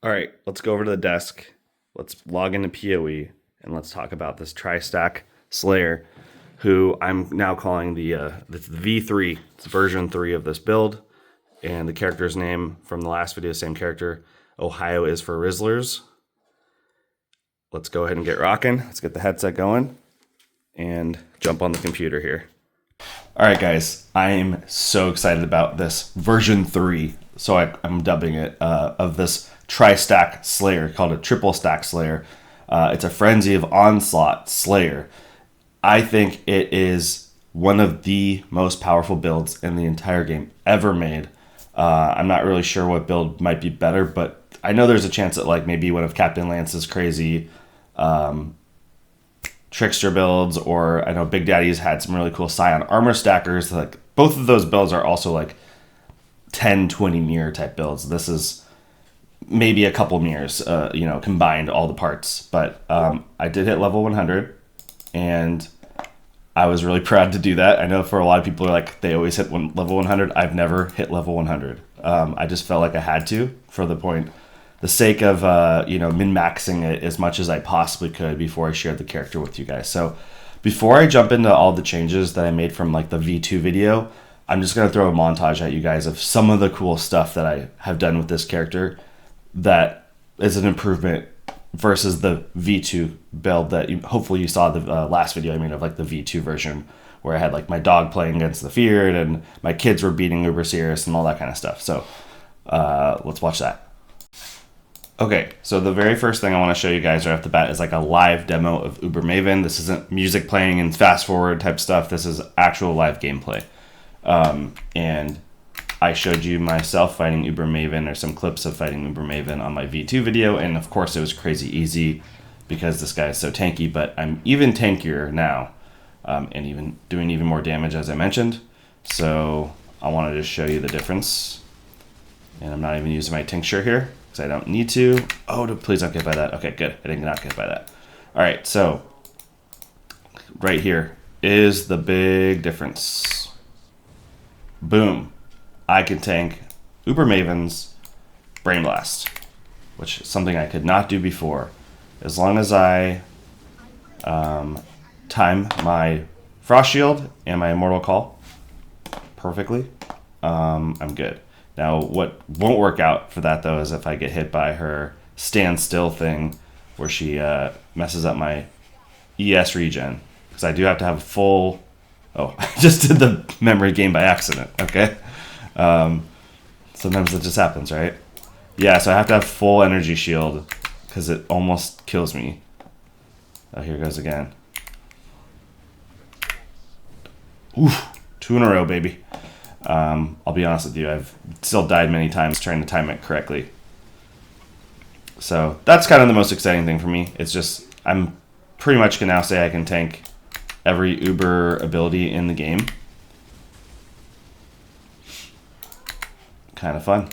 All right, let's go over to the desk. Let's log into POE and let's talk about this tri-stack Slayer, who I'm now calling the V3. It's version 3 of this build, and the character's name from the last video, same character. Ohio is for Rizzlers. Let's go ahead and get rocking. Let's get the headset going and jump on the computer here. All right, guys, I am so excited about this version 3. So I'm dubbing it of this tri-stack Slayer called a triple stack Slayer. It's a Frenzy of Onslaught Slayer. I think it is one of the most powerful builds in the entire game ever made. I'm not really sure what build might be better, but I know there's a chance that like maybe one of Captain Lance's crazy trickster builds, or I know Big Daddy's had some really cool Scion armor stackers. Like both of those builds are also like 10-20 mirror type builds. This is maybe a couple mirrors, combined all the parts. But I did hit level 100, and I was really proud to do that. I know for a lot of people are like they always hit level 100. I've never hit level 100. I just felt like I had to for the sake of min-maxing it as much as I possibly could before I shared the character with you guys. So before I jump into all the changes that I made from like the V2 video, I'm just going to throw a montage at you guys of some of the cool stuff that I have done with this character that is an improvement versus the V2 build that hopefully you saw the last video I made of like the V2 version, where I had like my dog playing against the Feared and my kids were beating Uber Sirus and all that kind of stuff. So let's watch that. Okay, so the very first thing I want to show you guys right off the bat is like a live demo of Uber Maven. This isn't music playing and fast forward type stuff. This is actual live gameplay. And I showed you myself fighting Uber Maven, or some clips of fighting Uber Maven on my V2 video, and of course it was crazy easy because this guy is so tanky, but I'm even tankier now, and even doing even more damage as I mentioned. So I wanted to show you the difference. And I'm not even using my tincture here because I don't need to. Oh, please don't get by that. Okay, good. I did not get by that. All right, so right here is the big difference. Boom. I can tank Uber Maven's Brain Blast, which is something I could not do before. As long as I time my Frost Shield and my Immortal Call perfectly, I'm good. Now, what won't work out for that, though, is if I get hit by her stand still thing where she messes up my ES regen. Because I do have to have a full... Oh, I just did the memory game by accident, okay? Sometimes that just happens, right? Yeah, so I have to have full energy shield because it almost kills me. Oh, here it goes again. Oof, 2 in a row, baby. I'll be honest with you, I've still died many times trying to time it correctly. So that's kind of the most exciting thing for me. It's just, I'm pretty much can now say I can tank every Uber ability in the game. Kind of fun.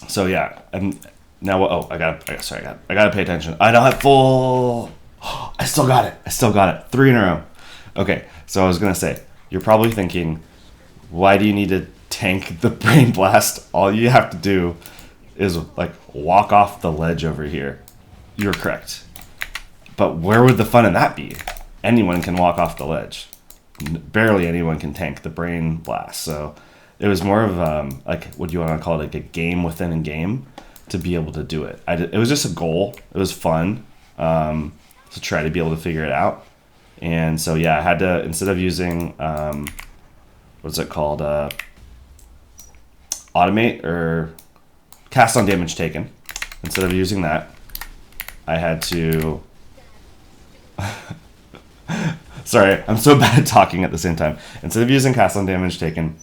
So yeah, and now I gotta pay attention. I don't have full. I still got it. 3 in a row. Okay, so I was gonna say, you're probably thinking, why do you need to tank the Brain Blast? All you have to do is like walk off the ledge over here. You're correct. But where would the fun in that be? Anyone can walk off the ledge. Barely anyone can tank the Brain Blast. So it was more of like, what do you want to call it, like a game within a game to be able to do it. It was just a goal. It was fun to try to be able to figure it out. And so, yeah, I had to, instead of using, what's it called, automate or cast on damage taken, instead of using that, I had to, sorry, I'm so bad at talking at the same time. Instead of using cast on damage taken,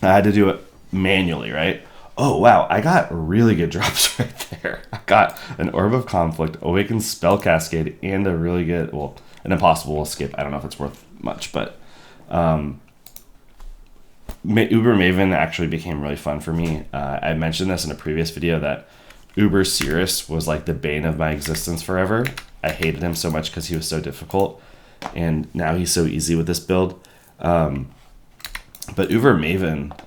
I had to do it manually, right? Oh, wow, I got really good drops right there. I got an Orb of Conflict, Awakened Spell Cascade, and a really good, well, an Impossible Escape. I don't know if it's worth much, but Uber Maven actually became really fun for me. I mentioned this in a previous video that Uber Sirus was like the bane of my existence forever. I hated him so much because he was so difficult, and now he's so easy with this build. But Uber Maven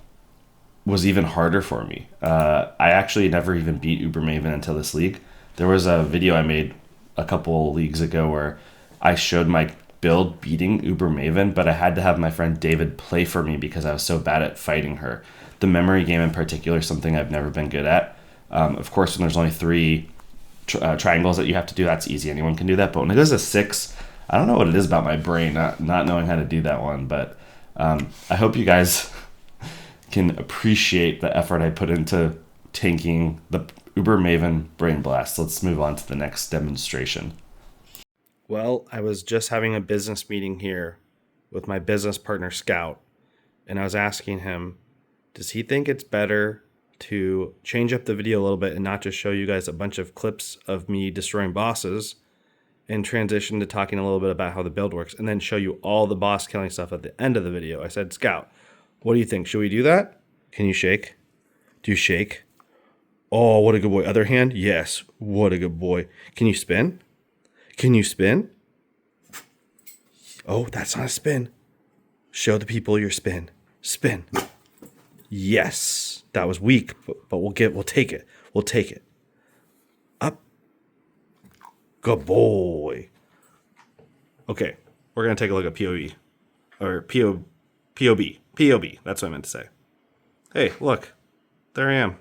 was even harder for me. I actually never even beat Uber Maven until this league. There was a video I made a couple leagues ago where I showed my build beating Uber Maven, but I had to have my friend David play for me because I was so bad at fighting her. The memory game in particular is something I've never been good at. Of course, when there's only 3 triangles that you have to do, that's easy. Anyone can do that. But when it goes to 6, I don't know what it is about my brain not knowing how to do that one. But I hope you guys can appreciate the effort I put into tanking the Uber Maven Brain Blast. Let's move on to the next demonstration. Well, I was just having a business meeting here with my business partner Scout, and I was asking him, does he think it's better to change up the video a little bit and not just show you guys a bunch of clips of me destroying bosses and transition to talking a little bit about how the build works and then show you all the boss killing stuff at the end of the video? I said, Scout, what do you think? Should we do that? Can you shake? Do you shake? Oh, what a good boy. Other hand? Yes. What a good boy. Can you spin? Can you spin? Oh, that's not a spin. Show the people your spin. Spin. Yes. That was weak, but we'll take it. We'll take it. Up. Good boy. Okay. We're going to take a look at POE. Or POB. POB. That's what I meant to say. Hey, look. There I am.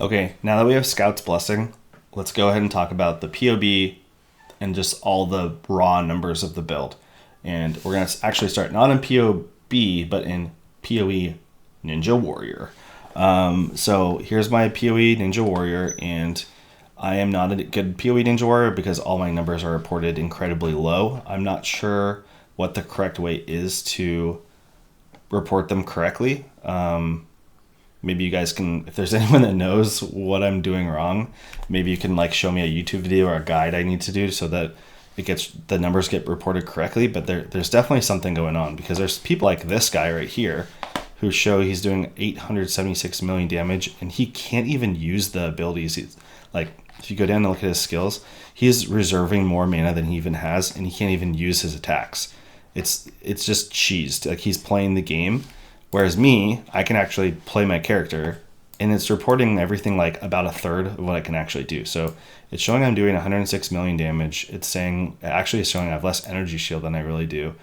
Okay, now that we have Scout's blessing, let's go ahead and talk about the POB and just all the raw numbers of the build. And we're going to actually start not in POB, but in POE Ninja Warrior. So here's my POE Ninja Warrior, and I am not a good POE Ninja Warrior because all my numbers are reported incredibly low. I'm not sure what the correct way is to report them correctly. Maybe you guys can, if there's anyone that knows what I'm doing wrong, maybe you can like show me a YouTube video or a guide I need to do so that the numbers get reported correctly. But there's definitely something going on because there's people like this guy right here who show he's doing 876 million damage and he can't even use the abilities. Like if you go down and look at his skills, he's reserving more mana than he even has and he can't even use his attacks. It's just cheesed. Like he's playing the game. Whereas me, I can actually play my character, and it's reporting everything like about a third of what I can actually do. So it's showing I'm doing 106 million damage. It's showing I have less energy shield than I really do.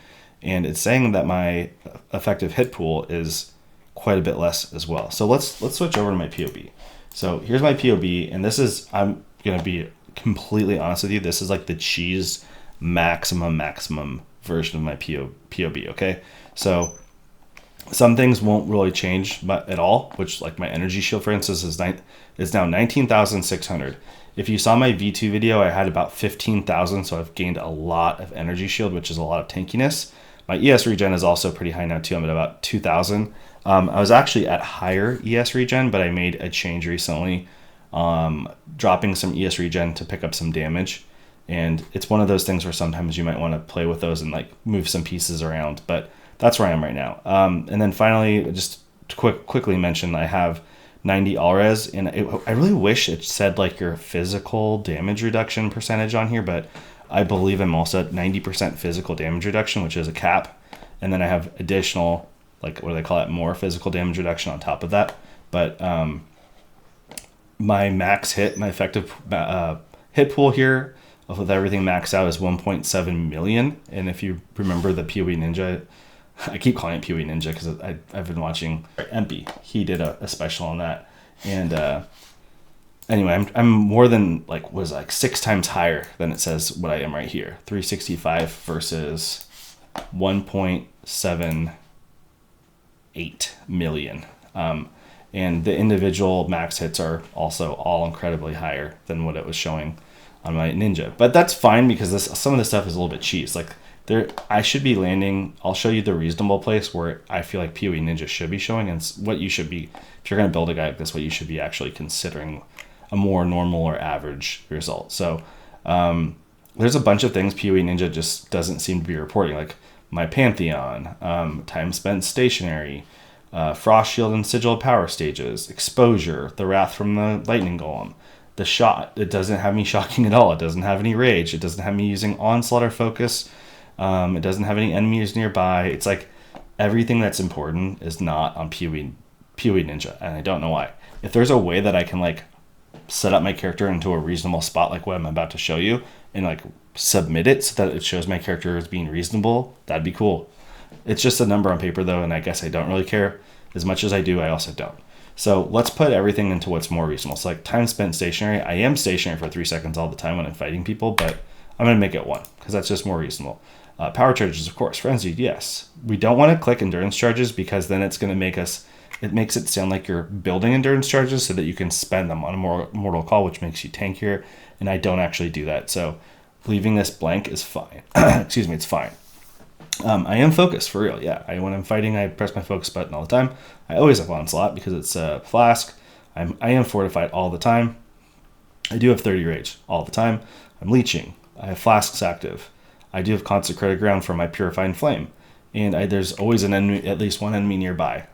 And it's saying that my effective hit pool is quite a bit less as well. So let's switch over to my POB. So here's my POB, and this is, I'm going to be completely honest with you, this is like the cheese maximum version of my POB, okay? So some things won't really change at all, which like my energy shield, for instance, is now 19,600. If you saw my V2 video, I had about 15,000, so I've gained a lot of energy shield, which is a lot of tankiness. My ES regen is also pretty high now too. I'm at about 2,000. I was actually at higher ES regen, but I made a change recently, dropping some ES regen to pick up some damage. And it's one of those things where sometimes you might want to play with those and like move some pieces around, but that's where I am right now. And then finally, just to quickly mention, I have 90 Alres, and I really wish it said like your physical damage reduction percentage on here, but I believe I'm also at 90% physical damage reduction, which is a cap. And then I have additional, like what do they call it, more physical damage reduction on top of that. But my max hit, my effective hit pool here, with everything maxed out, is 1.7 million. And if you remember the POENinja, I keep calling it POENinja because I've been watching Empy. He did a special on that. And anyway, I'm more than like 6 times higher than it says what I am right here. 365 versus 1.78 million. And the individual max hits are also all incredibly higher than what it was showing on my ninja. But that's fine because some of this stuff is a little bit cheese. Like I should be landing, I'll show you the reasonable place where I feel like POENinja should be showing, and what you should be, if you're going to build a guy like this, what you should be actually considering a more normal or average result. So there's a bunch of things POENinja just doesn't seem to be reporting, like my Pantheon, time spent stationary, Frost Shield and Sigil of Power stages, exposure, the Wrath from the Lightning Golem, the shot. It doesn't have me shocking at all. It doesn't have any rage. It doesn't have me using Onslaught or Focus. It doesn't have any enemies nearby. It's like everything that's important is not on POE POENinja, and I don't know why. If there's a way that I can like set up my character into a reasonable spot like what I'm about to show you and like submit it so that it shows my character as being reasonable, that'd be cool. It's just a number on paper though, and I guess I don't really care. As much as I do, I also don't. So let's put everything into what's more reasonable. So like time spent stationary. I am stationary for 3 seconds all the time when I'm fighting people, but I'm going to make it 1 because that's just more reasonable. Power charges, of course. Frenzied, yes. We don't want to click endurance charges because then it's going to make us, it makes it sound like you're building endurance charges so that you can spend them on a mortal call, which makes you tankier. And I don't actually do that. So leaving this blank is fine. Excuse me, it's fine. I am focused for real. Yeah, when I'm fighting, I press my focus button all the time. I always have onslaught because it's a flask. I am fortified all the time. I do have 30 rage all the time. I'm leeching. I have flasks active. I do have consecrated ground for my purifying flame, and there's always an enemy, at least one enemy nearby.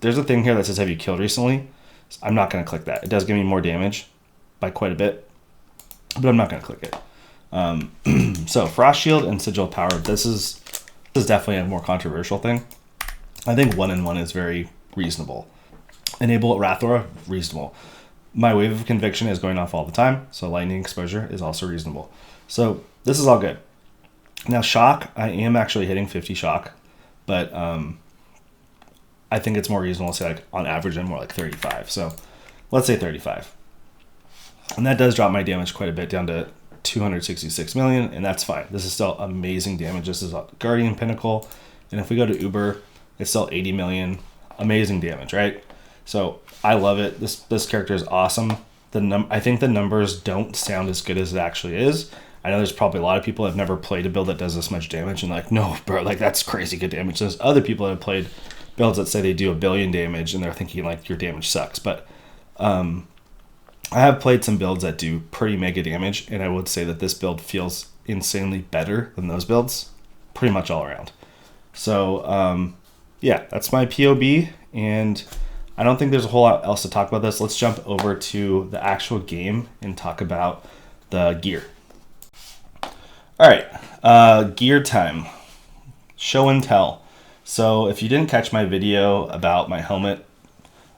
There's a thing here that says "Have you killed recently?" I'm not going to click that. It does give me more damage by quite a bit, but I'm not going to click it. So frost shield and sigil power. This is definitely a more controversial thing. I think 1-in-1 is very reasonable. Enable Rathora, reasonable. My wave of conviction is going off all the time, so lightning exposure is also reasonable. So this is all good. Now shock, I am actually hitting 50 shock, but I think it's more reasonable to say like on average I'm more like 35. So let's say 35. And that does drop my damage quite a bit down to 266 million, and that's fine. This is still amazing damage. This is a Guardian Pinnacle, and if we go to Uber, it's still 80 million. Amazing damage, right? So I love it. This character is awesome. I think the numbers don't sound as good as it actually is. I know there's probably a lot of people that have never played a build that does this much damage and like, no, bro, like that's crazy good damage. There's other people that have played builds that say they do 1 billion damage and they're thinking like your damage sucks. But I have played some builds that do pretty mega damage, and I would say that this build feels insanely better than those builds pretty much all around. So yeah, that's my POB, and I don't think there's a whole lot else to talk about this. Let's jump over to the actual game and talk about the gear. All right, gear time. Show and tell. So if you didn't catch my video about my helmet,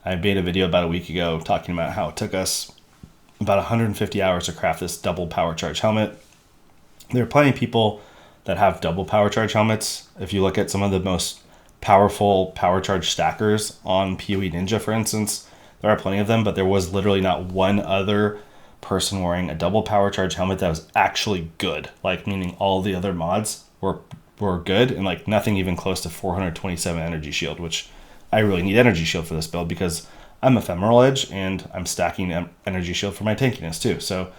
I made a video about a week ago talking about how it took us about 150 hours to craft this double power charge helmet. There are plenty of people that have double power charge helmets. If you look at some of the most powerful power charge stackers on POENinja, for instance, there are plenty of them, but there was literally not one other person wearing a double power charge helmet that was actually good, like meaning all the other mods were good, and like nothing even close to 427 energy shield, which I really need energy shield for this build because I'm ephemeral edge and I'm stacking energy shield for my tankiness too. So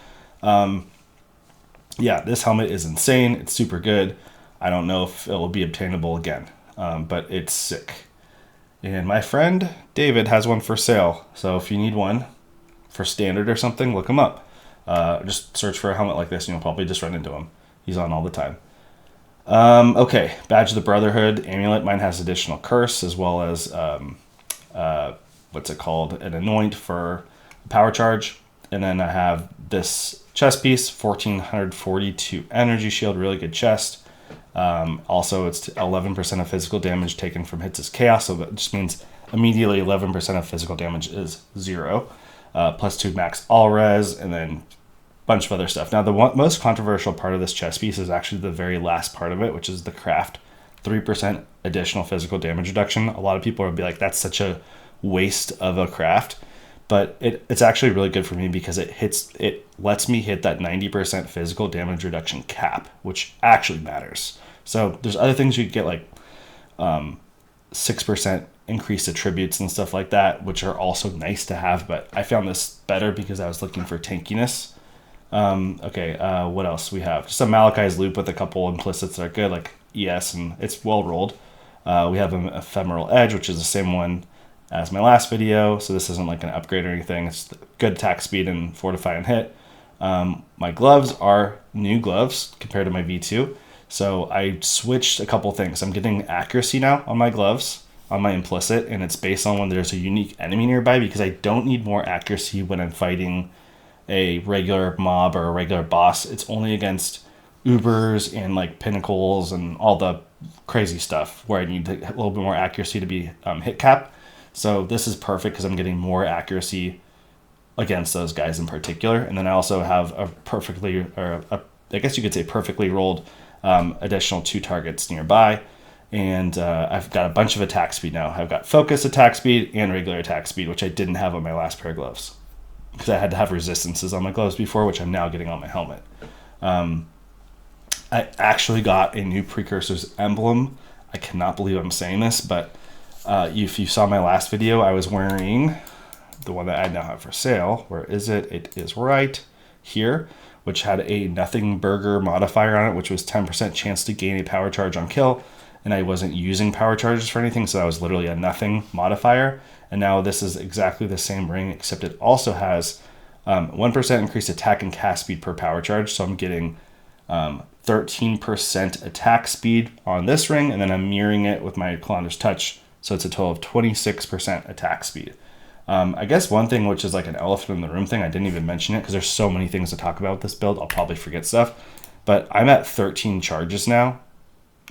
yeah, this helmet is insane. It's super good. I don't know if it will be obtainable again, but it's sick. And my friend David has one for sale, so if you need one for standard or something, look him up. Just search for a helmet like this and you'll probably just run into him. He's on all the time. Okay, Badge of the Brotherhood, Amulet. Mine has additional curse as well as what's it called? An anoint for power charge. And then I have this chest piece, 1442 energy shield, really good chest. Also, it's 11% of physical damage taken from hits is chaos, so that just means immediately 11% of physical damage is 0. Plus 2 max all res, and then a bunch of other stuff. Now, the most controversial part of this chest piece is actually the very last part of it, which is the craft. 3% additional physical damage reduction. A lot of people would be like, that's such a waste of a craft. But it's actually really good for me because it lets me hit that 90% physical damage reduction cap, which actually matters. So there's other things you could get, like 6% increased attributes and stuff like that, which are also nice to have. But I found this better because I was looking for tankiness. What else we have? Just a Malachai's loop with a couple implicits that are good, like ES, and it's well rolled. We have an ephemeral edge, which is the same one as my last video, so this isn't like an upgrade or anything. It's good attack speed and fortify and hit. My gloves are new gloves compared to my V2, so I switched a couple things. I'm getting accuracy now on my gloves, on my implicit, and it's based on when there's a unique enemy nearby, because I don't need more accuracy when I'm fighting a regular mob or a regular boss. It's only against Ubers and like pinnacles and all the crazy stuff where I need a little bit more accuracy to be hit cap. So this is perfect because I'm getting more accuracy against those guys in particular. And then I also have a perfectly, or I guess you could say perfectly rolled additional 2 targets nearby. And I've got a bunch of attack speed now. I've got focus attack speed and regular attack speed, which I didn't have on my last pair of gloves because I had to have resistances on my gloves before, which I'm now getting on my helmet. I actually got a new Precursor's emblem. I cannot believe I'm saying this, but if you saw my last video, I was wearing the one that I now have for sale. Where is it? It is right here, which had a nothing burger modifier on it, which was 10% chance to gain a power charge on kill. And I wasn't using power charges for anything, so that was literally a nothing modifier. And now this is exactly the same ring, except it also has 1% increased attack and cast speed per power charge. So I'm getting 13% attack speed on this ring, and then I'm mirroring it with my Calandra's Touch, so it's a total of 26% attack speed. I guess one thing, which is like an elephant in the room thing, I didn't even mention it because there's so many things to talk about with this build. I'll probably forget stuff, but I'm at 13 charges now.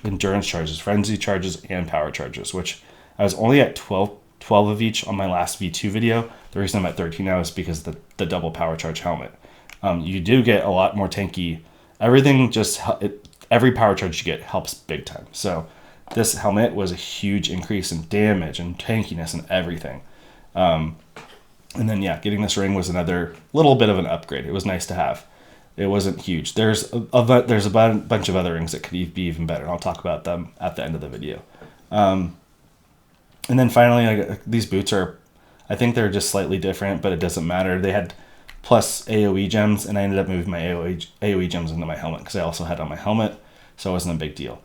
Endurance charges, frenzy charges, and power charges, which I was only at 12 of each on my last V2 video. The reason I'm at 13 now is because the double power charge helmet. You do get a lot more tanky. Everything every power charge you get helps big time. So this helmet was a huge increase in damage and tankiness and everything. And then yeah, getting this ring was another little bit of an upgrade. It was nice to have. It wasn't huge. There's a bunch of other rings that could be even better. I'll talk about them at the end of the video. And then finally, these boots I think they're just slightly different, but it doesn't matter. They had plus AoE gems, and I ended up moving my AoE gems into my helmet because I also had on my helmet, so it wasn't a big deal.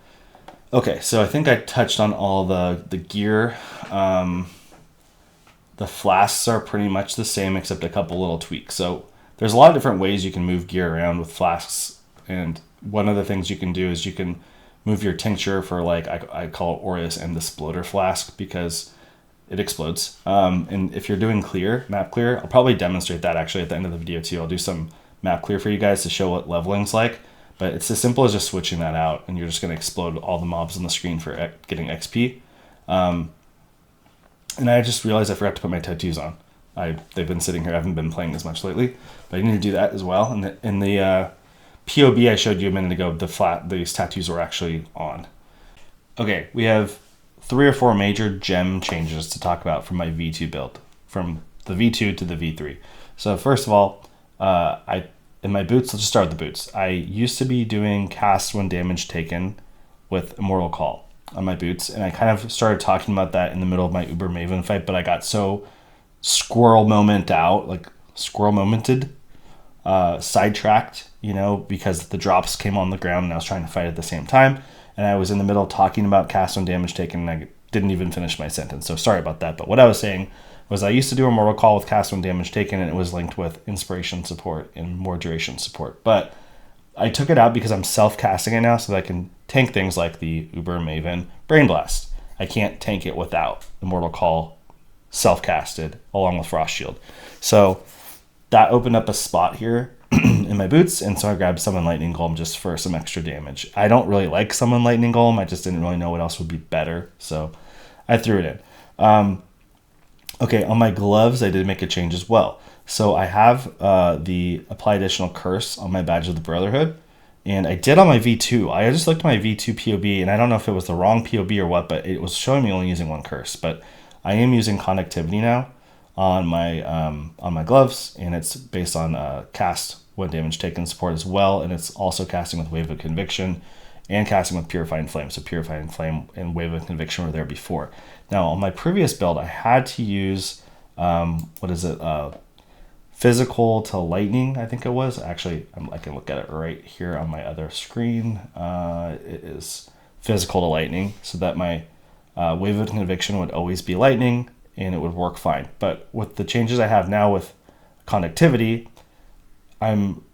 Okay, so I think I touched on all the gear. The flasks are pretty much the same except a couple little tweaks. So there's a lot of different ways you can move gear around with flasks, and one of the things you can do is you can move your tincture for, like, I call it Aureus and the Sploder flask because it explodes. And if you're doing map clear, I'll probably demonstrate that actually at the end of the video too. I'll do some map clear for you guys to show what leveling's like, but it's as simple as just switching that out, and you're just going to explode all the mobs on the screen for getting XP. And I just realized I forgot to put my tattoos on. They've been sitting here. I haven't been playing as much lately, but I need to do that as well. And in the POB I showed you a minute ago, these tattoos were actually on. Okay, we have 3 or 4 major gem changes to talk about from my V2 build, from the V2 to the V3. So first of all, in my boots, let's just start with the boots. I used to be doing cast when damage taken with Immortal Call on my boots, and I kind of started talking about that in the middle of my Uber Maven fight, but I got so squirrel momented, sidetracked, because the drops came on the ground and I was trying to fight at the same time, and I was in the middle talking about cast on damage taken, and I didn't even finish my sentence, so sorry about that. But what I was saying was I used to do Immortal Call with cast on damage taken, and it was linked with inspiration support and more duration support, but I took it out because I'm self-casting it now so that I can tank things like the Uber Maven Brain Blast. I can't tank it without Immortal Call self-casted along with Frost Shield. So that opened up a spot here in my boots, and so I grabbed Summon Lightning Golem just for some extra damage. I don't really like Summon Lightning Golem. I just didn't really know what else would be better, so I threw it in. Okay, on my gloves, I did make a change as well. So I have the Apply Additional Curse on my Badge of the Brotherhood, and I did on my V2. I just looked at my V2 POB, and I don't know if it was the wrong POB or what, but it was showing me only using 1 curse. But I am using Conductivity now on my gloves, and it's based on cast when damage taken support as well, and it's also casting with Wave of Conviction and casting with Purifying Flame. So Purifying Flame and Wave of Conviction were there before. Now on my previous build, I had to use Physical to Lightning, I think it was. Actually, I can look at it right here on my other screen. It is Physical to Lightning, so that my Wave of Conviction would always be Lightning, and it would work fine. But with the changes I have now with Conductivity,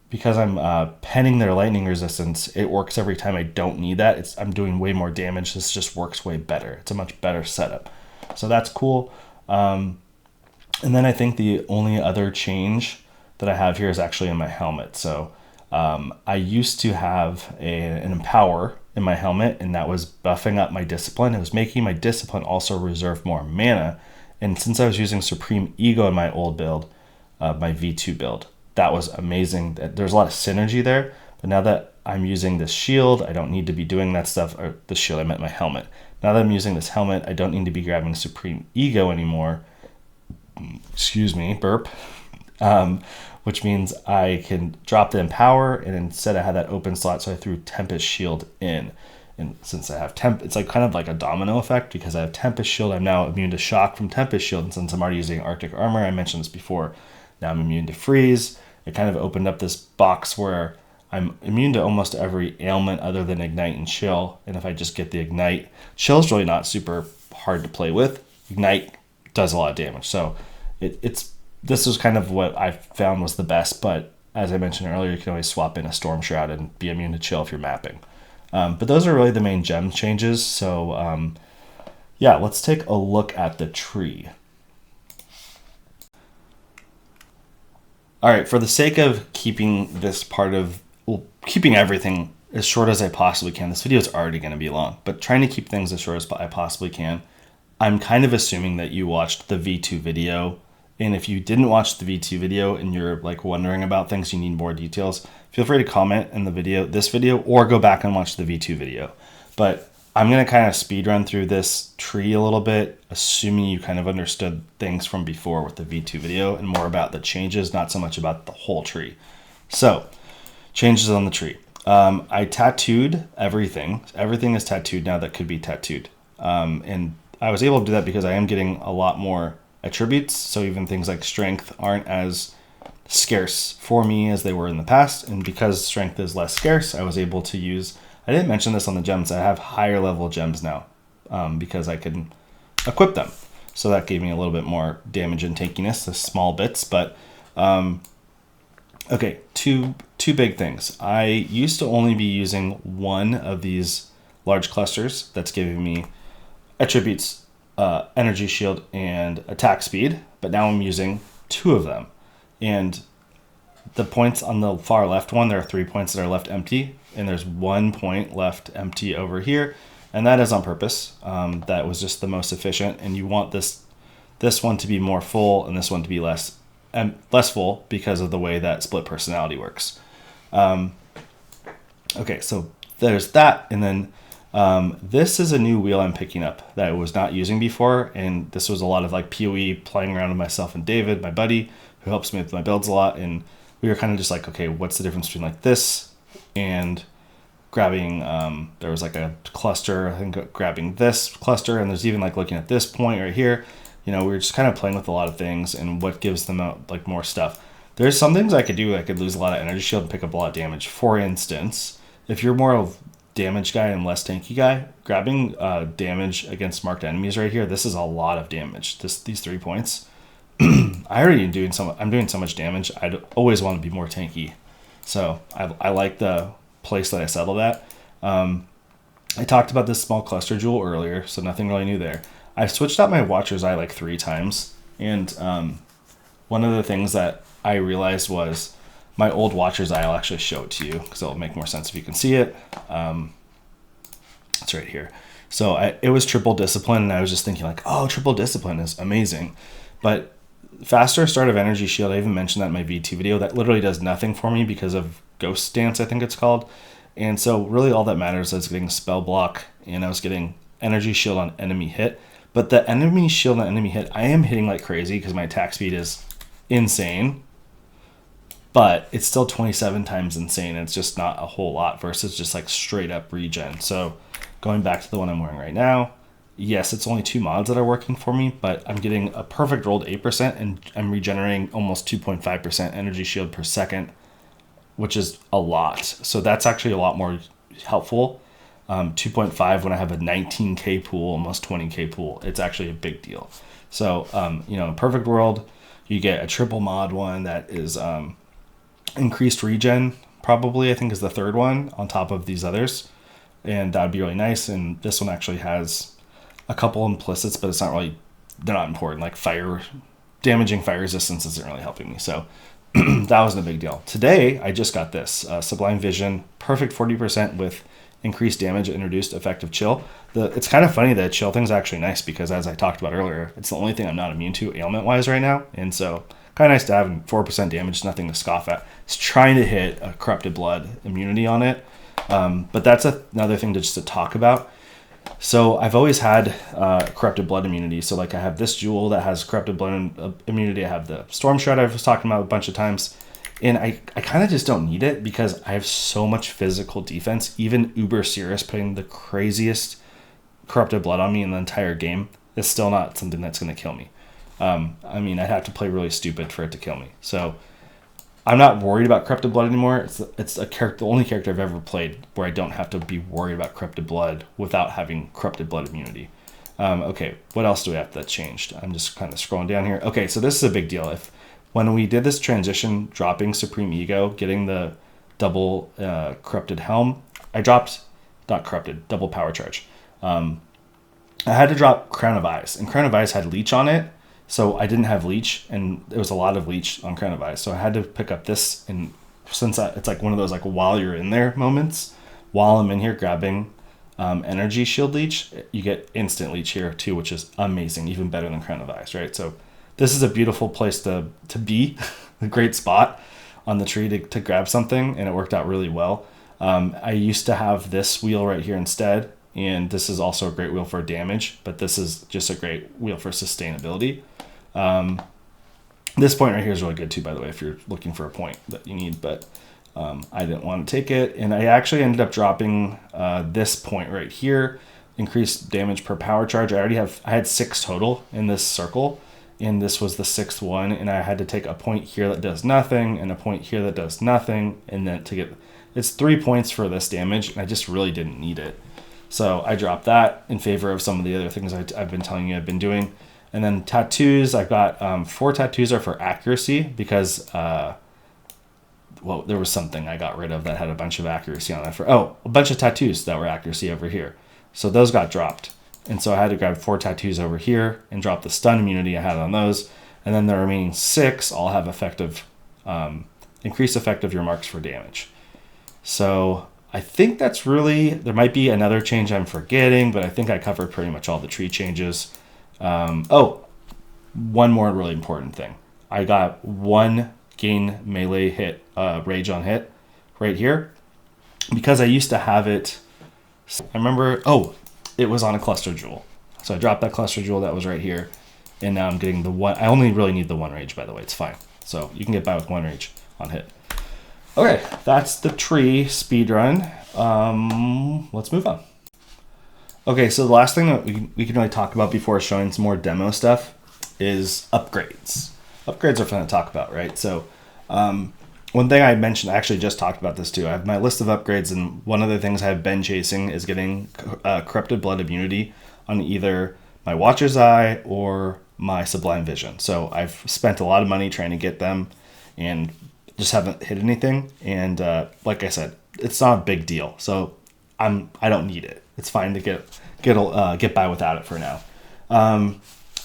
because I'm penning their lightning resistance, it works every time I don't need that. I'm doing way more damage. This just works way better. It's a much better setup. So that's cool. And then I think the only other change that I have here is actually in my helmet. So I used to have an Empower in my helmet, and that was buffing up my Discipline. It was making my Discipline also reserve more mana, And since I was using Supreme Ego in my old build, my V2 build, that was amazing. There's a lot of synergy there. But now that I'm using this shield, I don't need to be doing that stuff. Or the shield, I meant my helmet. Now that I'm using this helmet, I don't need to be grabbing Supreme Ego anymore. Excuse me, burp. Which means I can drop the Empower, and instead I had that open slot, so I threw Tempest Shield in. And since I have it's like kind of like a domino effect, because I have Tempest Shield, I'm now immune to shock from Tempest Shield, and since I'm already using Arctic Armor, I mentioned this before, now I'm immune to freeze. It kind of opened up this box where I'm immune to almost every ailment other than Ignite and Chill, and if I just get the Ignite, Chill's really not super hard to play with. Ignite does a lot of damage, so this was kind of what I found was the best, but as I mentioned earlier, you can always swap in a Storm Shroud and be immune to Chill if you're mapping. But those are really the main gem changes. So yeah, let's take a look at the tree. All right, for the sake of keeping this part of, well, keeping everything as short as I possibly can, this video is already going to be long, but trying to keep things as short as I possibly can, I'm kind of assuming that you watched the V2 video. And if you didn't watch the V2 video and you're like wondering about things, you need more details, feel free to comment in the video, this video, or go back and watch the V2 video. But I'm going to kind of speed run through this tree a little bit, assuming you kind of understood things from before with the V2 video and more about the changes, not so much about the whole tree. So, changes on the tree. I tattooed everything. Everything is tattooed now that could be tattooed. And I was able to do that because I am getting a lot more attributes, so even things like strength aren't as scarce for me as they were in the past, and because strength is less scarce, I was able to use, I didn't mention this on the gems, I have higher level gems now because I can equip them, so that gave me a little bit more damage and tankiness, the small bits. But okay, two big things. I used to only be using one of these large clusters that's giving me attributes, energy shield and attack speed, but now I'm using two of them. And the points on the far left one, there are 3 points that are left empty, and there's 1 point left empty over here, and that is on purpose. That was just the most efficient, and you want this one to be more full and this one to be less full because of the way that split personality works. Okay, so there's that, and then this is a new wheel I'm picking up that I was not using before, and this was a lot of like POE playing around with myself and David, my buddy, who helps me with my builds a lot, and we were kind of just like, okay, what's the difference between like this and grabbing, there was like a cluster, I think grabbing this cluster, and there's even like looking at this point right here, we were just kind of playing with a lot of things and what gives them out like more stuff. There's some things I could do. I could lose a lot of energy shield and pick up a lot of damage. For instance, if you're more of damage guy and less tanky guy, grabbing damage against marked enemies right here, this is a lot of damage. These 3 points, I'm doing so much damage. I'd always want to be more tanky, so I like the place that I settled at. I talked about this small cluster jewel earlier, so nothing really new there. I switched out my Watcher's Eye like 3 times, and one of the things that I realized was my old Watcher's Eye. I'll actually show it to you because it'll make more sense if you can see it. It's right here. So it was triple discipline, and I was just thinking like, oh, triple discipline is amazing. But faster start of energy shield, I even mentioned that in my V2 video, that literally does nothing for me because of Ghost Dance, I think it's called. And so really all that matters is getting spell block, and I was getting energy shield on enemy hit. But the enemy shield on enemy hit, I am hitting like crazy because my attack speed is insane. But it's still 27 times insane. It's just not a whole lot versus just like straight up regen. So going back to the one I'm wearing right now, yes, it's only 2 mods that are working for me, but I'm getting a perfect roll to 8%, and I'm regenerating almost 2.5% energy shield per second, which is a lot. So that's actually a lot more helpful. 2.5 when I have a 19k pool, almost 20k pool. It's actually a big deal. So, in perfect world, you get a triple mod one that is increased regen, probably, I think is the third one on top of these others. And that'd be really nice. And this one actually has a couple implicits, but they're not important. Like damaging fire resistance isn't really helping me. So that wasn't a big deal. Today, I just got this Sublime Vision, perfect 40% with increased damage, introduced effective chill. It's kind of funny that chill thing's actually nice because, as I talked about earlier, it's the only thing I'm not immune to ailment-wise right now. And so kind of nice to have 4% damage, nothing to scoff at. It's trying to hit a Corrupted Blood immunity on it. But that's another thing to talk about. So I've always had Corrupted Blood immunity. So like I have this jewel that has Corrupted Blood immunity. I have the Storm Shred I was talking about a bunch of times. And I kind of just don't need it because I have so much physical defense. Even Uber Sirus putting the craziest Corrupted Blood on me in the entire game is still not something that's going to kill me. I mean, I'd have to play really stupid for it to kill me. So I'm not worried about Corrupted Blood anymore. It's the only character I've ever played where I don't have to be worried about Corrupted Blood without having Corrupted Blood immunity. Okay, what else do we have that changed? I'm just kind of scrolling down here. Okay, so this is a big deal. When we did this transition, dropping Supreme Ego, getting the double Corrupted Helm, I dropped, not Corrupted, double Power Charge. I had to drop Crown of Eyes, and Crown of Eyes had Leech on it, so I didn't have Leech, and there was a lot of Leech on Crown of Eyes, so I had to pick up this, and since it's like one of those like while you're in there moments, while I'm in here grabbing Energy Shield Leech, you get instant Leech here too, which is amazing, even better than Crown of Eyes, right? So this is a beautiful place to be, a great spot on the tree to grab something, and it worked out really well. I used to have this wheel right here instead, and this is also a great wheel for damage, but this is just a great wheel for sustainability. This point right here is really good too, by the way, if you're looking for a point that you need, but I didn't want to take it, and I actually ended up dropping this point right here, increased damage per power charge. I had 6 total in this circle, and this was the 6th one, and I had to take a point here that does nothing and a point here that does nothing, and then it's 3 points for this damage, and I just really didn't need it. So I dropped that in favor of some of the other things I've been telling you I've been doing. And then tattoos, I've got 4 tattoos are for accuracy because there was something I got rid of that had a bunch of accuracy on it. A bunch of tattoos that were accuracy over here. So those got dropped. And so I had to grab 4 tattoos over here and drop the stun immunity I had on those. And then the remaining 6 all have increased effect of your marks for damage. So I think that's really, there might be another change I'm forgetting, but I think I covered pretty much all the tree changes. One more really important thing. I got 1 gain melee hit, rage on hit right here. Because I used to have it, I remember, it was on a cluster jewel. So I dropped that cluster jewel that was right here, and now I'm getting the 1. I only really need the 1 rage, by the way. It's fine. So you can get by with 1 rage on hit. Okay, that's the tree speed run. Let's move on. Okay, so the last thing that we can really talk about before showing some more demo stuff is upgrades. Upgrades are fun to talk about, right? So one thing I mentioned, I actually just talked about this too. I have my list of upgrades, and one of the things I've been chasing is getting Corrupted Blood immunity on either my Watcher's Eye or my Sublime Vision. So I've spent a lot of money trying to get them and just haven't hit anything. And like I said, it's not a big deal. So I don't need it. It's fine to get by without it for now.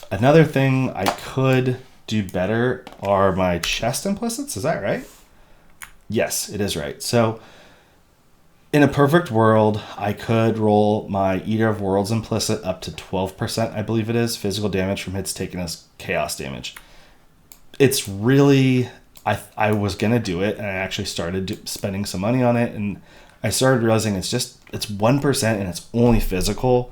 Another thing I could do better are my chest implicits. Is that right? Yes, it is right. So in a perfect world, I could roll my Eater of Worlds implicit up to 12%, I believe it is, physical damage from hits taken as chaos damage. It's really, I was going to do it, and I actually started spending some money on it, and I started realizing it's 1% and it's only physical.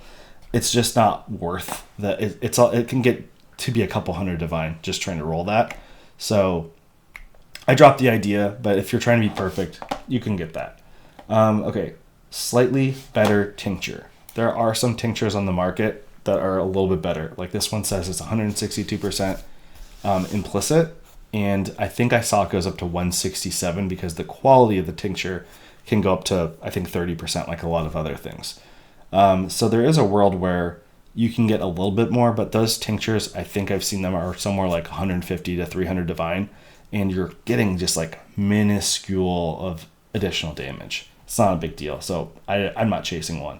It's just not worth that. It can get to be a couple hundred divine just trying to roll that. So I dropped the idea, but if you're trying to be perfect, you can get that. Okay, slightly better tincture. There are some tinctures on the market that are a little bit better. Like this one says it's 162% implicit, and I think I saw it goes up to 167 because the quality of the tincture can go up to, I think, 30%, like a lot of other things. So there is a world where you can get a little bit more, but those tinctures, I think I've seen them are somewhere like 150 to 300 divine, and you're getting just like minuscule of additional damage. It's not a big deal, so I'm not chasing one.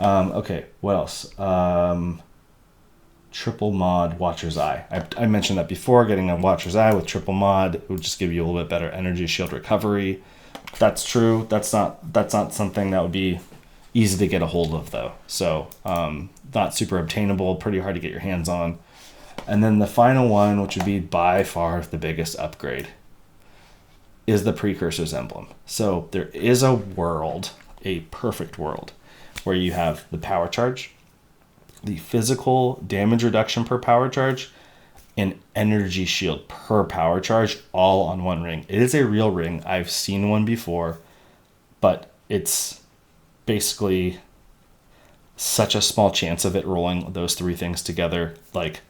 Okay, what else? Triple mod Watcher's Eye. I mentioned that before. Getting a Watcher's Eye with triple mod would just give you a little bit better energy shield recovery. That's true. That's not something that would be easy to get a hold of though. So not super obtainable, pretty hard to get your hands on. And then the final one, which would be by far the biggest upgrade, is the Precursor's Emblem. So there is a world, a perfect world, where you have the power charge, the physical damage reduction per power charge, and energy shield per power charge, all on one ring. It is a real ring. I've seen one before, but it's basically such a small chance of it rolling those three things together. Like,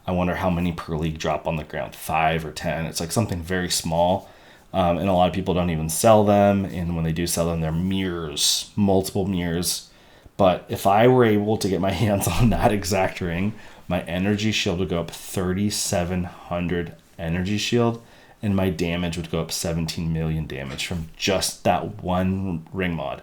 I wonder how many per league drop on the ground, 5 or 10. It's like something very small. And a lot of people don't even sell them. And when they do sell them, they're mirrors, multiple mirrors. But if I were able to get my hands on that exact ring, my energy shield would go up 3,700 energy shield, and my damage would go up 17 million damage from just that one ring mod.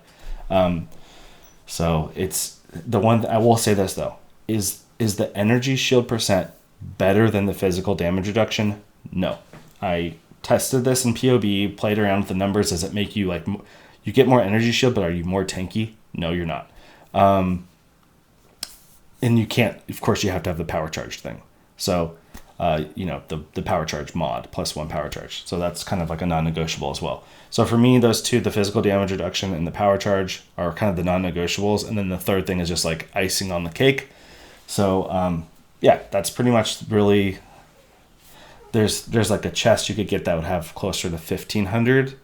So it's the one. I will say this though: is the energy shield percent better than the physical damage reduction? No. I tested this in POB, played around with the numbers. Does it make you like you get more energy shield, but are you more tanky? No, you're not. And you can't, of course, you have to have the power charge thing. So, the power charge mod plus 1 power charge. So that's kind of like a non-negotiable as well. So for me, those two, the physical damage reduction and the power charge, are kind of the non-negotiables. And then the third thing is just like icing on the cake. So, yeah, that's pretty much really, there's like a chest you could get that would have closer to 1,500.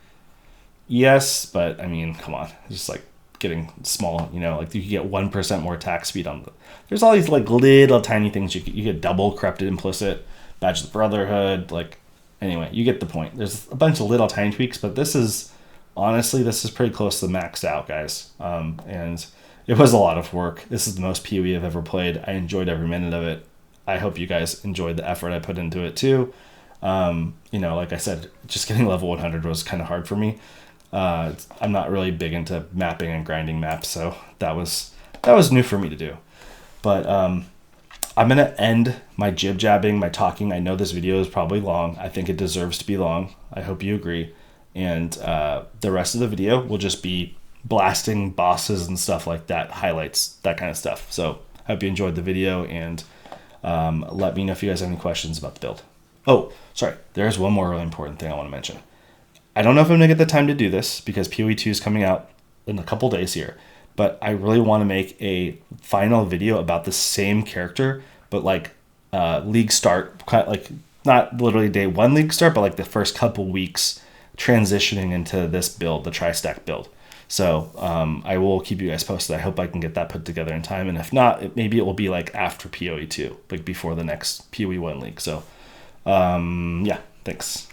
Yes, but I mean, come on, it's just like getting small, like you could get 1% more attack speed on the, there's all these like little tiny things you get double corrupted implicit, badge of the brotherhood, like, anyway, you get the point. There's a bunch of little tiny tweaks, but this is pretty close to maxed out, guys. And it was a lot of work. This is the most PoE I've ever played. I enjoyed every minute of it. I hope you guys enjoyed the effort I put into it too. Like I said, just getting level 100 was kind of hard for me. I'm not really big into mapping and grinding maps, so that was new for me to do. But I'm going to end my jib-jabbing, my talking. I know this video is probably long. I think it deserves to be long. I hope you agree. And the rest of the video will just be blasting bosses and stuff like that, highlights, that kind of stuff. So I hope you enjoyed the video, and let me know if you guys have any questions about the build. Oh, sorry. There's one more really important thing I want to mention. I don't know if I'm going to get the time to do this because POE2 is coming out in a couple days here, but I really want to make a final video about the same character, but like league start, like not literally day 1 league start, but like the first couple weeks transitioning into this build, the tri-stack build. So I will keep you guys posted. I hope I can get that put together in time, and if not, maybe it will be like after POE2, like before the next POE1 league. So yeah, thanks.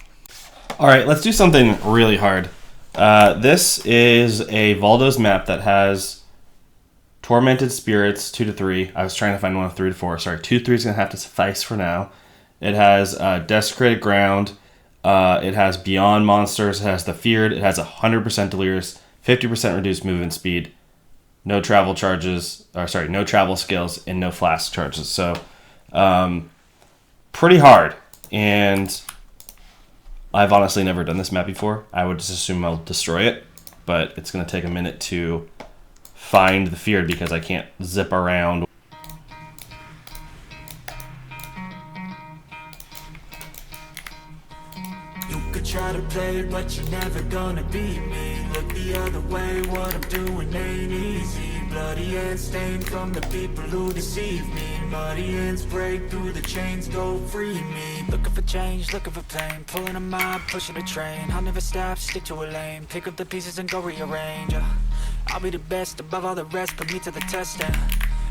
All right, let's do something really hard. This is a Valdos map that has Tormented Spirits 2 to 3. I was trying to find one of 3 to 4. Sorry, 2 to 3 is going to have to suffice for now. It has Desecrated Ground. It has Beyond Monsters. It has The Feared. It has 100% Delirious, 50% reduced movement speed, no travel charges, no travel skills, and no flask charges. So, pretty hard. And I've honestly never done this map before. I would just assume I'll destroy it, but it's going to take a minute to find the Feared because I can't zip around. You could try to play, but you're never gonna beat me. Look the other way, what I'm doing ain't easy. Bloody hands stained from the people who deceive me. Muddy hands break through the chains, go free me. Looking for change, looking for pain. Pulling a mob, pushing a train. I'll never stop, stick to a lane. Pick up the pieces and go rearrange. I'll be the best above all the rest, put me to the test and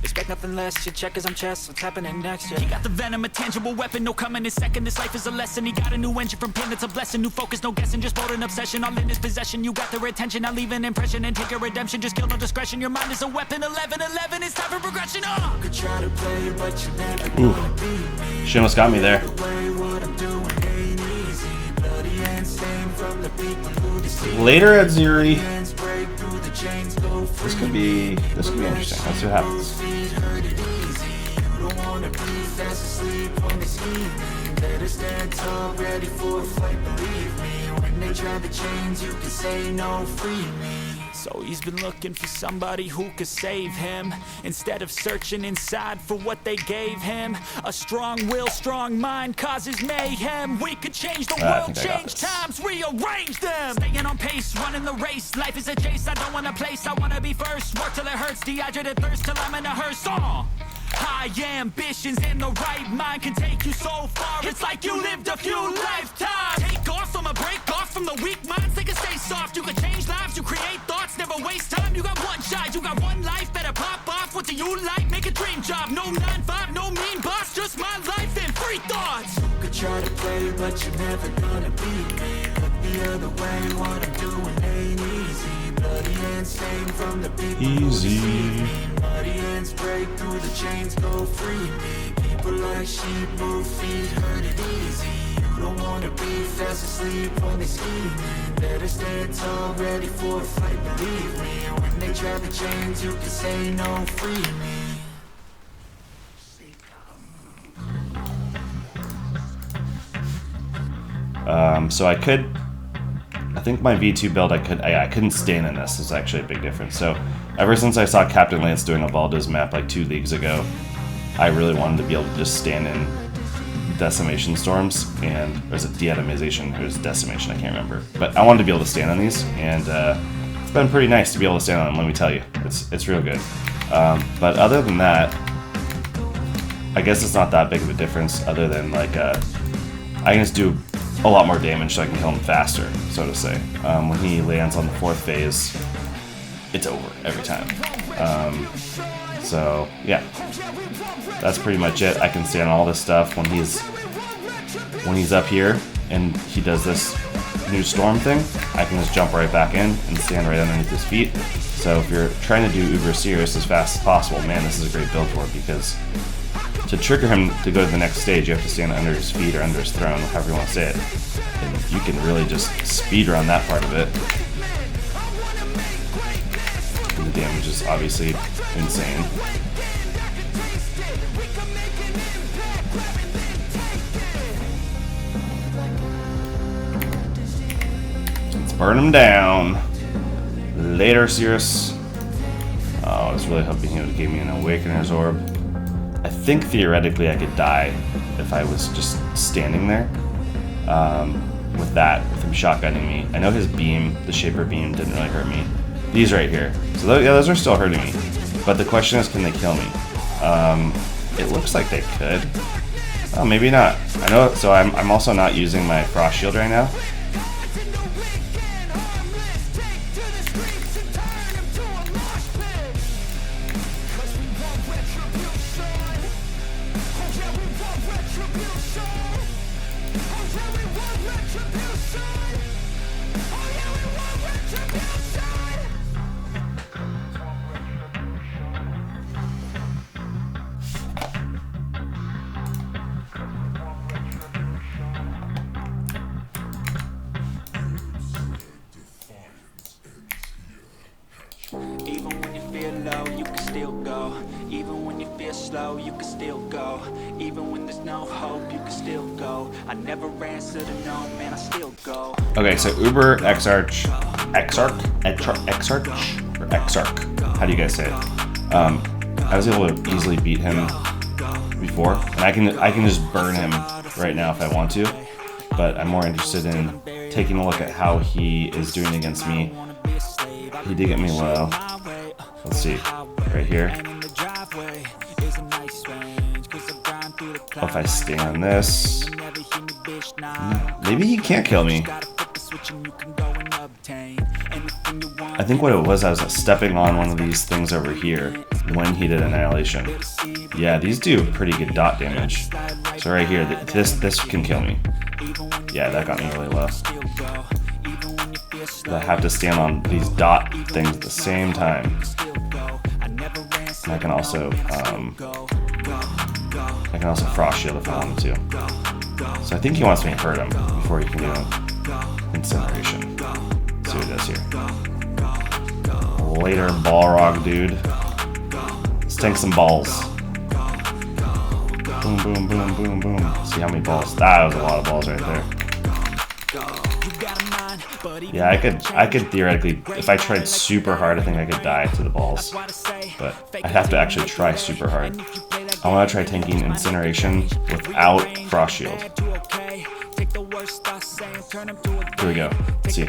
expect nothing less, your check is on chest, what's happening next, yeah. He got the venom, a tangible weapon, no coming in second, this life is a lesson. He got a new engine from pain, it's a blessing, new focus, no guessing, just bold and obsession, all in his possession. You got their attention, I'll leave an impression and take your redemption, just kill no discretion, your mind is a weapon. 11-11, it's time for progression, You could try to play, but you never gonna beat me. She almost got me there. Later at Zuri. This could be interesting. Let's see what happens. So he's been looking for somebody who could save him, instead of searching inside for what they gave him. A strong will, strong mind causes mayhem. We could change the world, change times, rearrange them. Staying on pace, running the race. Life is a chase, I don't want a place, I wanna be first. Work till it hurts, dehydrated thirst till I'm in a hearse. High ambitions and the right mind can take you so far. It's like you lived a few lifetimes. Take off from a break off from the weak minds. They can stay soft. You can change lives. You create thoughts. Never waste time. You got one shot. You got one life. Better pop off. What do you like? Make a dream job. No 9-5. No mean boss. Just my life and free thoughts. You could try to play, but you're never gonna beat me. Look the other way. What I'm doing ain't easy. Bloody hands stain from the people who deceive me. Muddy hands break through the chains, go free me. People like sheep move feet, hurt it easy. You don't wanna be fast asleep when they scheming. Better stand tall, ready for a fight, believe me. When they try the chains, you can say no, free me. So I think my V2 build, I couldn't stand in this. Is actually a big difference. So ever since I saw Captain Lance doing a Valdos map like 2 leagues ago, I really wanted to be able to just stand in Decimation Storms, or is it Deatomization? It was Decimation, I can't remember. But I wanted to be able to stand on these, and it's been pretty nice to be able to stand on them, let me tell you. It's real good. But other than that, I guess it's not that big of a difference, other than like, I can just do a lot more damage so I can kill him faster, so to say. When he lands on the 4th phase, it's over every time. So yeah, that's pretty much it. I can stand all this stuff when he's up here and he does this new storm thing. I can just jump right back in and stand right underneath his feet. So if you're trying to do Uber Sirus as fast as possible, man, this is a great build for it, because to trigger him to go to the next stage, you have to stand under his feet or under his throne, however you want to say it. And you can really just speed run that part of it. And the damage is obviously insane. Let's burn him down. Later, Sirus. Oh, I was really hoping he would give me an Awakener's Orb. I think theoretically I could die if I was just standing there with him shotgunning me. I know his beam, the Shaper beam, didn't really hurt me. These right here. So those are still hurting me. But the question is, can they kill me? It looks like they could. Oh, maybe not. I know. So I'm also not using my Frost Shield right now. Okay, so Uber, Exarch, Exarch? How do you guys say it? I was able to easily beat him before, and I can just burn him right now if I want to, but I'm more interested in taking a look at how he is doing against me. He did get me low. Let's see, right here. If I stay on this, maybe he can't kill me. I think what it was, I was stepping on one of these things over here when he did Annihilation. Yeah, these do pretty good dot damage. So right here, this can kill me. Yeah, that got me really low. I have to stand on these dot things at the same time. And I can also Frost Shield if I wanted to. So I think he wants me to hurt him before he can do Incineration. Let's see what he does here. Later, Balrog, dude. Let's tank some balls. Boom, boom, boom, boom, boom. See how many balls. That was a lot of balls right there. Yeah, I could theoretically, if I tried super hard, I think I could die to the balls. But I'd have to actually try super hard. I want to try tanking Incineration without Frost Shield. Here we go. Let's see.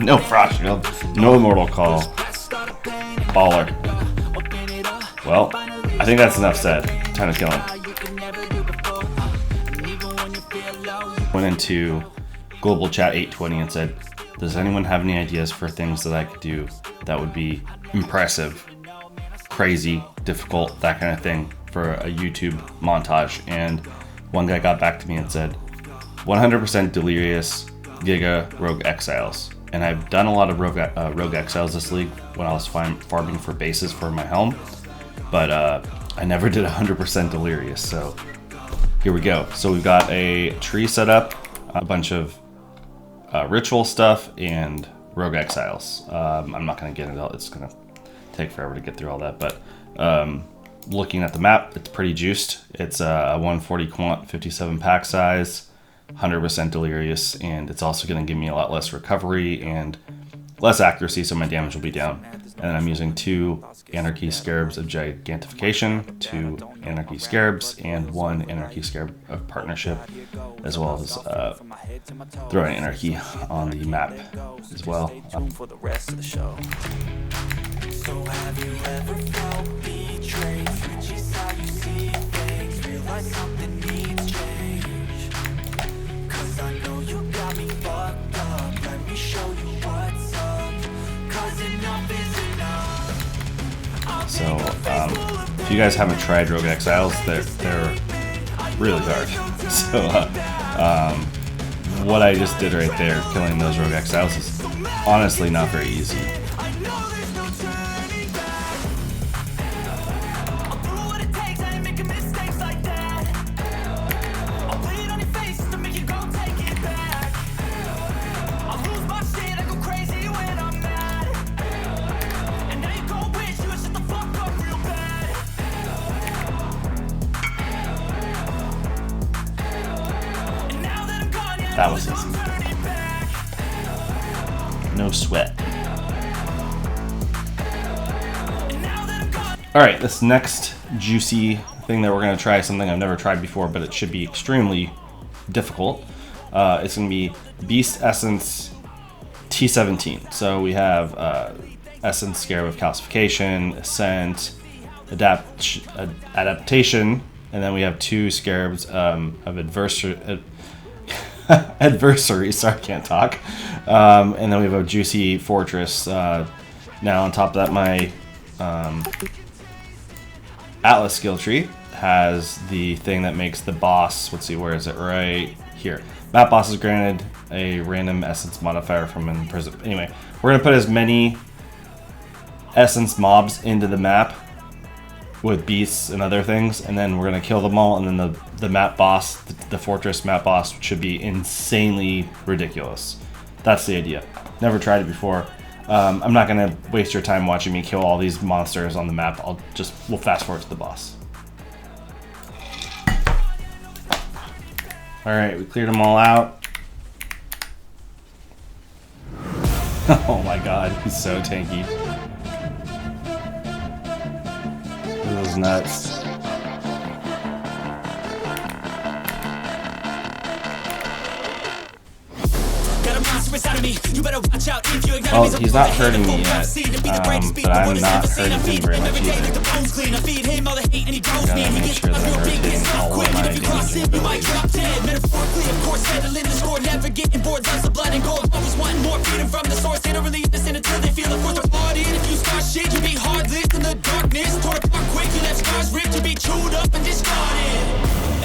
No Frost Shield. No Immortal Call. Baller. Well, I think that's enough said. Time to kill him. Went into Global Chat 820 and said, does anyone have any ideas for things that I could do that would be impressive, crazy, difficult, that kind of thing for a YouTube montage? And one guy got back to me and said, 100% Delirious, Giga, Rogue Exiles. And I've done a lot of Rogue Exiles this league when I was farming for bases for my helm, but I never did 100% Delirious, so here we go. So we've got a tree set up, a bunch of ritual stuff, and Rogue Exiles. I'm not going to get into it, it's going to take forever to get through all that, but looking at the map, it's pretty juiced. It's a 140 quant, 57 pack size, 100% Delirious, and it's also going to give me a lot less recovery and less accuracy, so my damage will be down. And then I'm using 2 Anarchy Scarabs of Gigantification, 2 Anarchy Scarabs, and 1 Anarchy Scarab of Partnership, as well as throwing Anarchy on the map as well. So have you ever felt betrayed? Which is how you see things. Realize something needs change. Cause I know you got me fucked up. Let me show you what's up. Cause enough is enough. So, if you guys haven't tried Rogue Exiles, they're really hard. So, what I just did right there, killing those Rogue Exiles, is honestly not very easy. That was easy. No sweat. Alright, this next juicy thing that we're going to try, something I've never tried before, but it should be extremely difficult. It's going to be Beast Essence T17. So we have Essence Scarab of Calcification, Ascent, Adaptation, and then we have 2 Scarabs of Adversary, sorry, I can't talk. And then we have a Juicy Fortress. Now on top of that, my Atlas skill tree has the thing that makes the boss, let's see, where is it? Right here. Map boss is granted a random essence modifier from in prison. Anyway, we're going to put as many essence mobs into the map with beasts and other things, and then we're going to kill them all, and then the map boss, the fortress map boss, should be insanely ridiculous. That's the idea. Never tried it before. I'm not going to waste your time watching me kill all these monsters on the map. We'll fast forward to the boss. Alright, we cleared them all out. Oh my god, he's so tanky. Those nuts. Well, he's not hurting me yet, but I'm not hurting him very much either. I'm gonna make sure that I'm rotating all of my damaging abilities.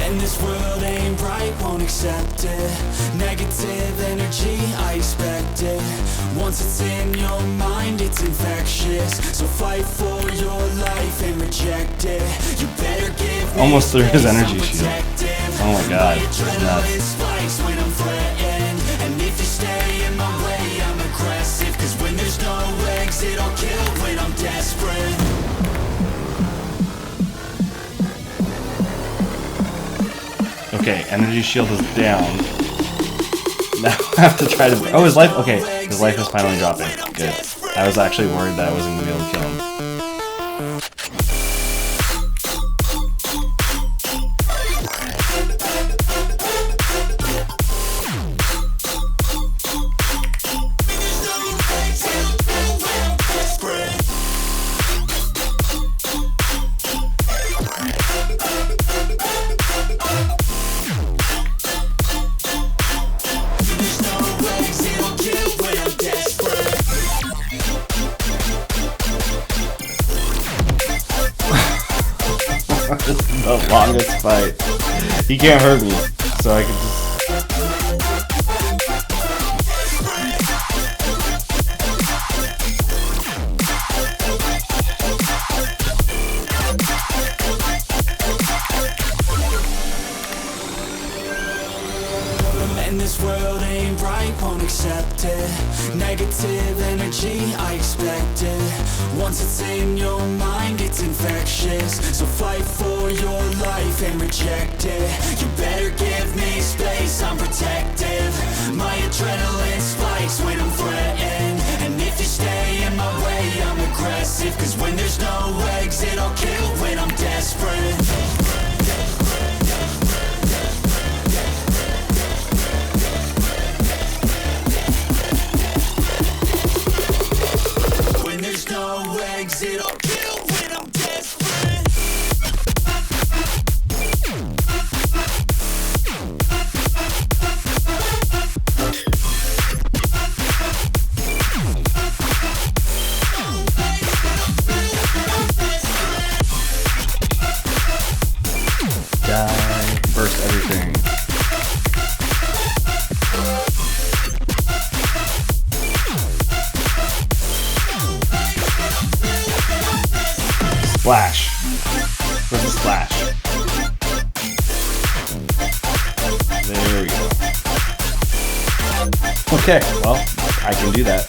And this world ain't right, won't accept it. Negative energy, I expect it. Once it's in your mind, it's infectious. So fight for your life and reject it. You better give me almost threw his energy shield. Oh my god, nuts. When I'm threatened, and if you stay in my way, I'm aggressive. Cause when there's no exit, I'll kill when I'm desperate. Okay, energy shield is down. Now I have to try to... Oh, his life... Okay, his life is finally dropping. Good. I was actually worried that I wasn't going to be able to kill him. The longest fight. He can't hurt me, so I can just... And this world ain't right, won't accept it. Negative energy, I expect it. Once it's in your mind, it's infectious. So fight for your life and reject it. You better give me space, I'm protective. My adrenaline spikes when I'm threatened. And if you stay in my way, I'm aggressive. Cause when there's no exit, I'll kill when I'm desperate. It'll kill when I'm desperate. Die. Burst everything. Splash. Where's the splash? There we go. Okay, well, I can do that.